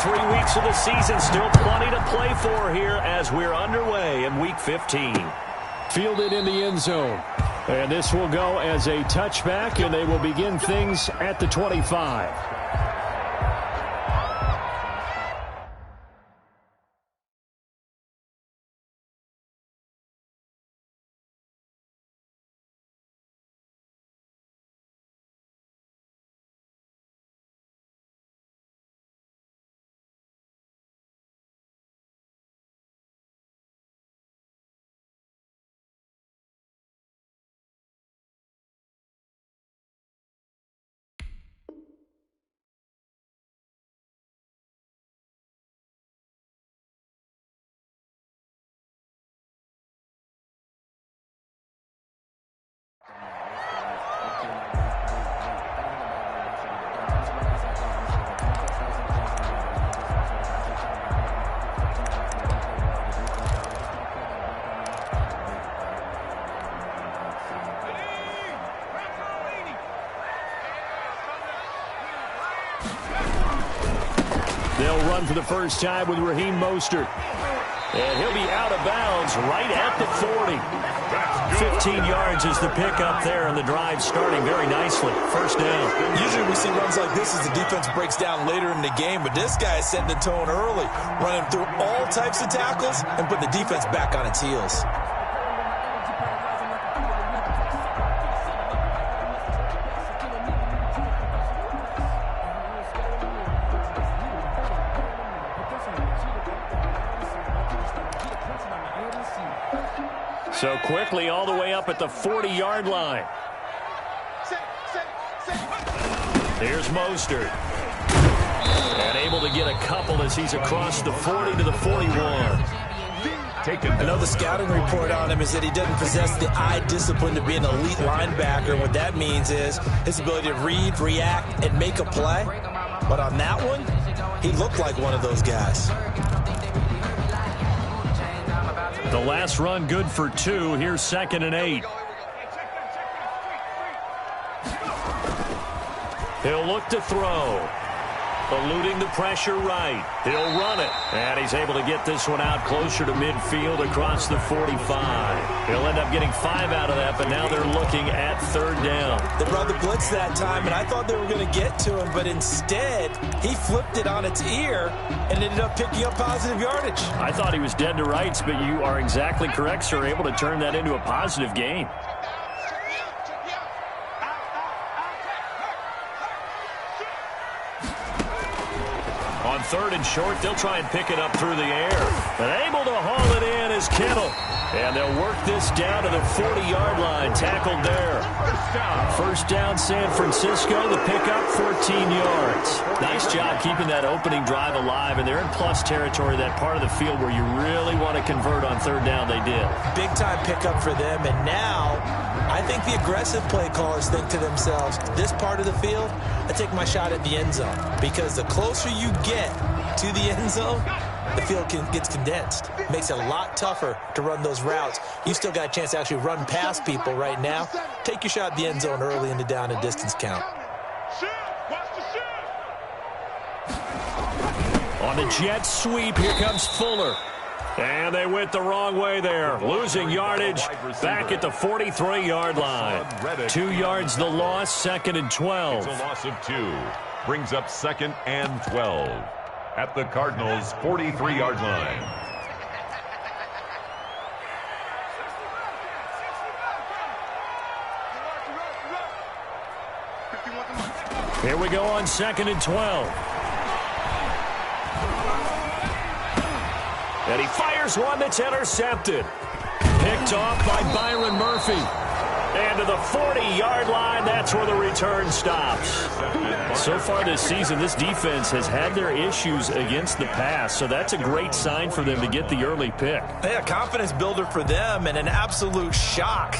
3 weeks of the season, still plenty to play for here as we're underway in Week 15. Fielded in the end zone. And this will go as a touchback, and they will begin things at the 25. They'll run for the first time with Raheem Mostert. And he'll be out of bounds right at the 40. 15 yards is the pickup there, and the drive starting very nicely. First down. Usually we see runs like this as the defense breaks down later in the game, but this guy is setting the tone early, running through all types of tackles and putting the defense back on its heels. So quickly all the way up at the 40-yard line. Here's Mostert. And able to get a couple as he's across the 40 to the 41. I know the scouting report on him is that he doesn't possess the eye discipline to be an elite linebacker. And what that means is his ability to read, react, and make a play. But on that one, he looked like one of those guys. The last run good for 2. Here's 2nd and 8. He'll look to throw. Eluding the pressure right. He'll run it. And he's able to get this one out closer to midfield across the 45. He'll end up getting 5 out of that, but now they're looking at 3rd down. They brought the blitz that time, and I thought they were going to get to him, but instead he flipped it on its ear and ended up picking up positive yardage. I thought he was dead to rights, but you are exactly correct, sir. Able to turn that into a positive gain. On 3rd and short, they'll try and pick it up through the air. And able to haul it in is Kittle. And they'll work this down to the 40-yard line. Tackled there. First down, San Francisco. The pickup, 14 yards. Nice job keeping that opening drive alive. And they're in plus territory, that part of the field where you really want to convert on 3rd down. They did. Big-time pickup for them. And now I think the aggressive play callers think to themselves, this part of the field, I take my shot at the end zone. Because the closer you get to the end zone, the field gets condensed. Makes it a lot tougher to run those routes. You still got a chance to actually run past people right now. Take your shot at the end zone early in the down and distance count. On the jet sweep, here comes Fuller. And they went the wrong way there. Losing yardage back at the 43-yard line. 2 yards the loss, 2nd and 12. It's a loss of 2. Brings up 2nd and 12 at the Cardinals' 43-yard line. Here we go on 2nd and 12. And he fires one that's intercepted. Picked off by Byron Murphy. And to the 40-yard line, that's where the return stops. So far this season, this defense has had their issues against the pass, so that's a great sign for them to get the early pick. Yeah, confidence builder for them and an absolute shock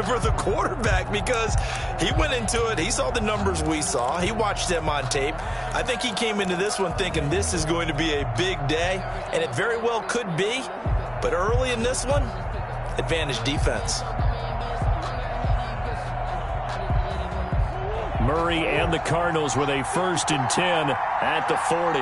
for the quarterback because he went into it. He saw the numbers we saw. He watched them on tape. I think he came into this one thinking this is going to be a big day, and it very well could be. But early in this one, advantage defense. Murray and the Cardinals with a 1st and 10 at the 40.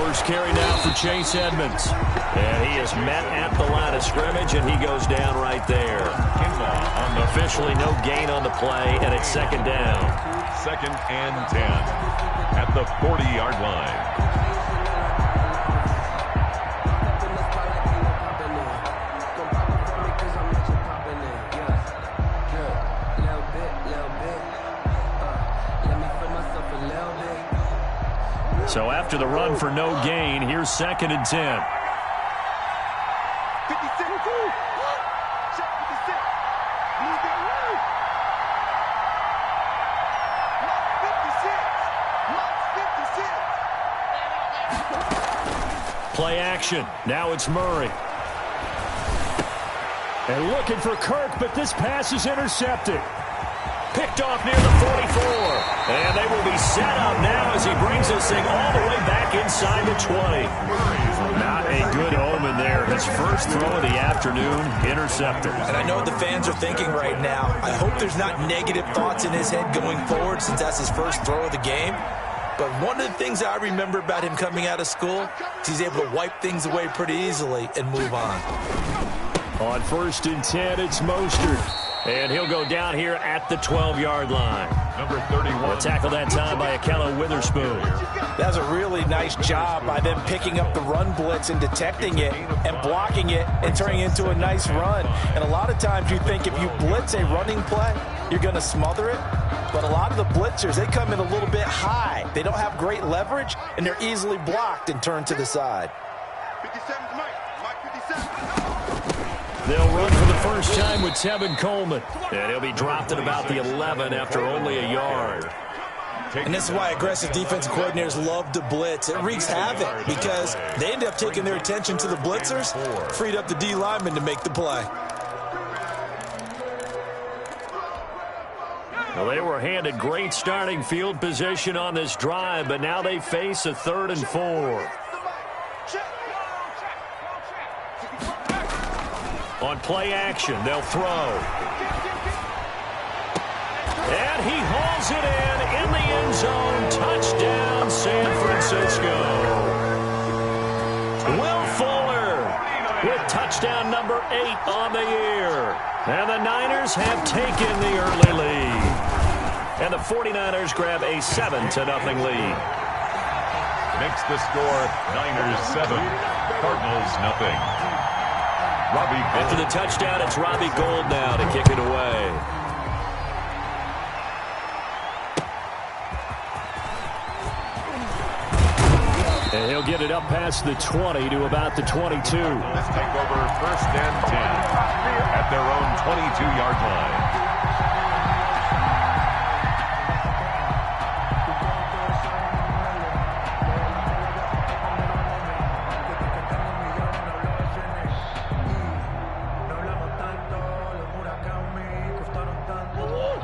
first carry now for Chase Edmonds. And he is met at the line of scrimmage, and he goes down right there. Officially no gain on the play, and it's second down. 2nd and 10 at the 40-yard line. So after the run for no gain, here's 2nd and 10. Play action. Now it's Murray. And looking for Kirk, but this pass is intercepted. Picked off near the 44. And they will be set up now as he brings this thing all the way back inside the 20. Not a good omen there. His first throw of the afternoon, intercepted. And I know what the fans are thinking right now. I hope there's not negative thoughts in his head going forward since that's his first throw of the game. But one of the things I remember about him coming out of school is he's able to wipe things away pretty easily and move on. On 1st and 10, it's Mostert. And he'll go down here at the 12-yard line. Number 31. Tackle that time by Akello Witherspoon. That was a really nice job by them picking up the run blitz and detecting it and blocking it and turning it into a nice run. And a lot of times you think if you blitz a running play, you're going to smother it. But a lot of the blitzers, they come in a little bit high. They don't have great leverage, and they're easily blocked and turned to the side. 57's Mike 57. They'll run for the first time with Tevin Coleman. And he'll be dropped at about the 11 after only a yard. And this is why aggressive defensive coordinators love to blitz. It wreaks havoc because they end up taking their attention to the blitzers, freed up the D lineman to make the play. Well, they were handed great starting field position on this drive, but now they face a 3rd and 4. On play action, they'll throw. And he hauls it in the end zone. Touchdown, San Francisco. Will Fuller with touchdown number 8 on the year. And the Niners have taken the early lead. And the 49ers grab a 7-0 lead. Makes the score Niners 7, Cardinals nothing. After the touchdown, it's Robbie Gould now to kick it away. And he'll get it up past the 20 to about the 22. This take over 1st and 10 at their own 22-yard line.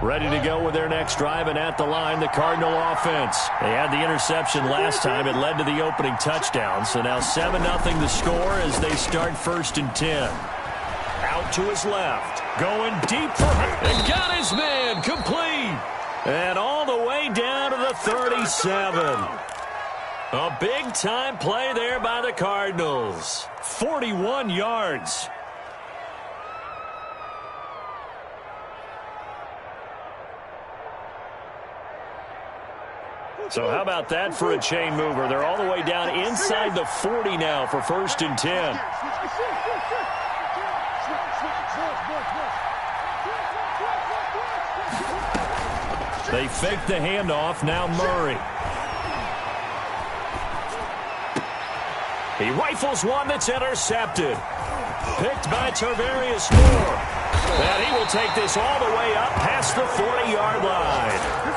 Ready to go with their next drive, and at the line, the Cardinal offense. They had the interception last time. It led to the opening touchdown. So now 7-0 the score as they start 1st and 10. Out to his left. Going deep for him. And got his man complete. And all the way down to the 37. A big-time play there by the Cardinals. 41 yards. So how about that for a chain mover? They're all the way down inside the 40 now for 1st and 10. They fake the handoff. Now Murray. He rifles one that's intercepted. Picked by Tarvarius Moore. And he will take this all the way up past the 40-yard line.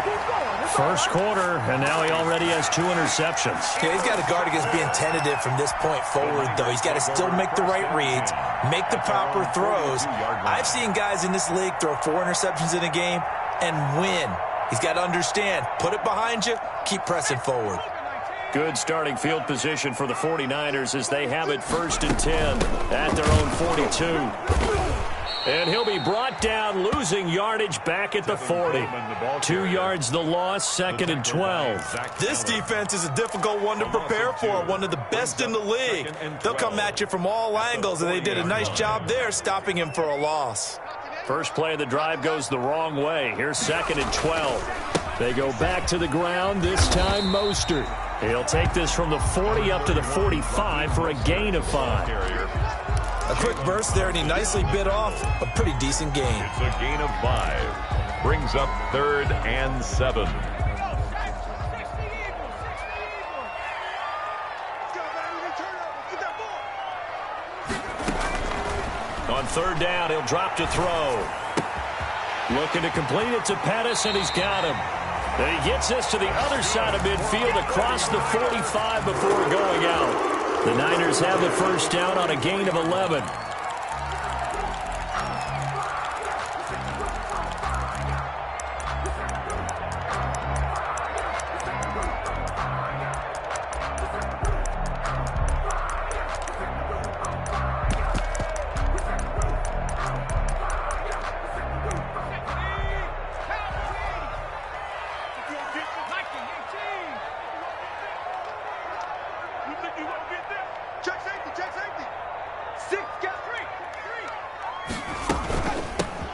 First quarter, and now he already has 2 interceptions. Yeah, he's got to guard against being tentative from this point forward, though. He's got to still make the right reads, make the proper throws. I've seen guys in this league throw 4 interceptions in a game and win. He's got to understand, put it behind you, keep pressing forward. Good starting field position for the 49ers as they have it 1st and 10 at their own 42. And he'll be brought down, losing yardage back at the 40. 2 yards the loss, 2nd and 12. This defense is a difficult one to prepare for, one of the best in the league. They'll come at you from all angles, and they did a nice job there stopping him for a loss. First play of the drive goes the wrong way. Here's 2nd and 12. They go back to the ground, this time Mostert. He'll take this from the 40 up to the 45 for a gain of 5. A quick burst there, and he nicely bit off a pretty decent gain. It's a gain of 5. Brings up 3rd and 7. On 3rd down, he'll drop to throw. Looking to complete it to Pettis, and he's got him. Then he gets this to the other side of midfield across the 45 before going out. The Niners have the first down on a gain of 11.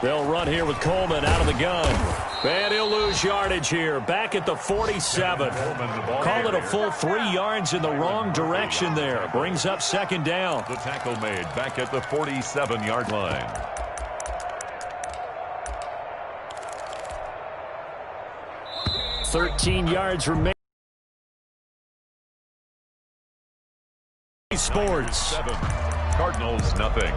They'll run here with Coleman out of the gun. And he'll lose yardage here. Back at the 47. Call it a full 3 yards in the wrong direction there. Brings up 2nd down. The tackle made back at the 47-yard line. $13 yards remaining. Sports. Cardinals, nothing.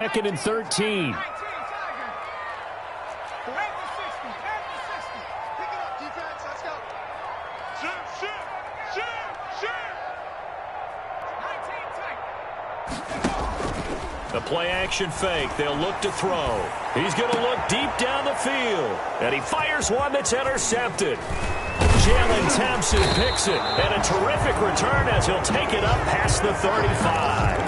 Second and 13. The play-action fake. They'll look to throw. He's going to look deep down the field. And he fires one that's intercepted. Jalen Thompson picks it. And a terrific return as he'll take it up past the 35.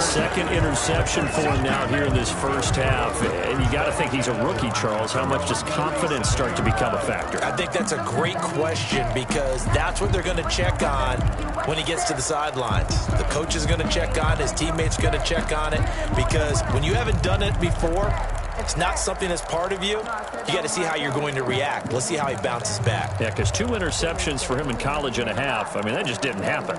Second interception for him now here in this first half. And you got to think he's a rookie, Charles. How much does confidence start to become a factor? I think that's a great question because that's what they're going to check on when he gets to the sidelines. The coach is going to check on it. His teammates are going to check on it because when you haven't done it before, it's not something that's part of you. You got to see how you're going to react. Let's see how he bounces back. Yeah, because 2 interceptions for him in college and a half. I mean, that just didn't happen.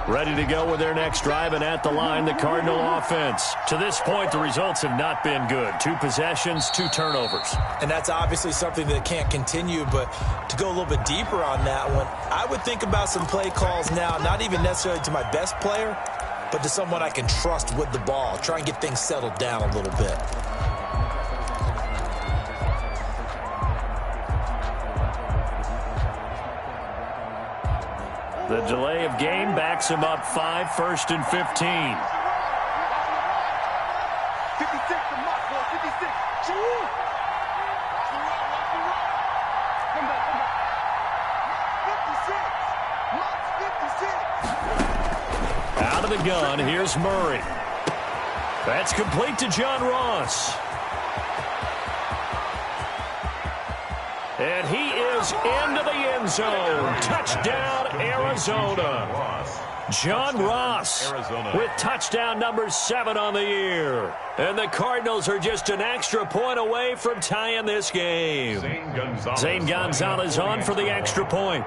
Ready to go with their next drive, and at the line, the Cardinal offense. To this point, the results have not been good. 2 possessions, 2 turnovers. And that's obviously something that can't continue, but to go a little bit deeper on that one, I would think about some play calls now, not even necessarily to my best player, but to someone I can trust with the ball. Try and get things settled down a little bit. The delay of game backs him up 5, 1st and 15. 56 from Moss, 56. Come back. 56. Moss, 56. Out of the gun, here's Murray. That's complete to John Ross. And he is into the end zone. Touchdown, Arizona. John Ross with touchdown number 7 on the year. And the Cardinals are just an extra point away from tying this game. Zane Gonzalez on for the extra point.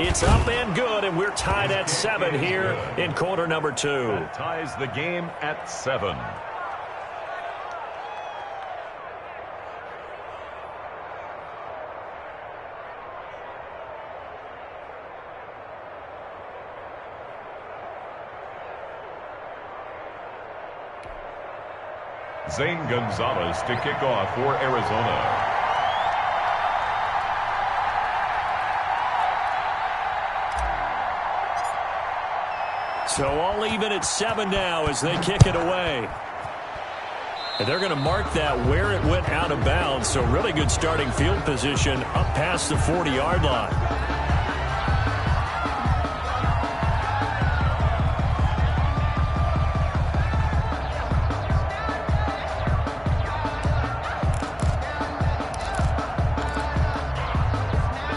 It's up and good, and we're tied at 7 here in quarter number 2. That ties the game at 7. Zane Gonzalez to kick off for Arizona. So all even at 7 now as they kick it away. And they're going to mark that where it went out of bounds. So really good starting field position up past the 40-yard line.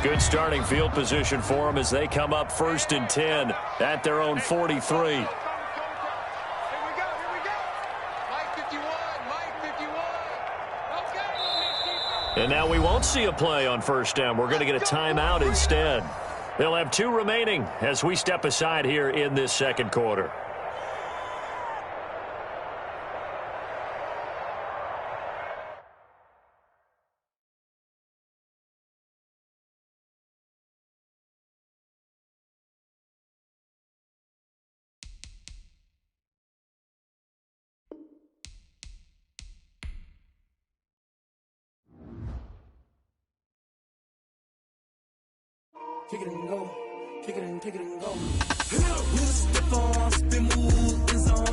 Good starting field position for them as they come up 1st and 10 at their own 43. Here we go. Mike 51. Okay. And now we won't see a play on 1st down. We're going to get a timeout instead. They'll have 2 remaining as we step aside here in this 2nd quarter. Kick it and go. Kick it and go. With a stiff arm, spin move, in zone.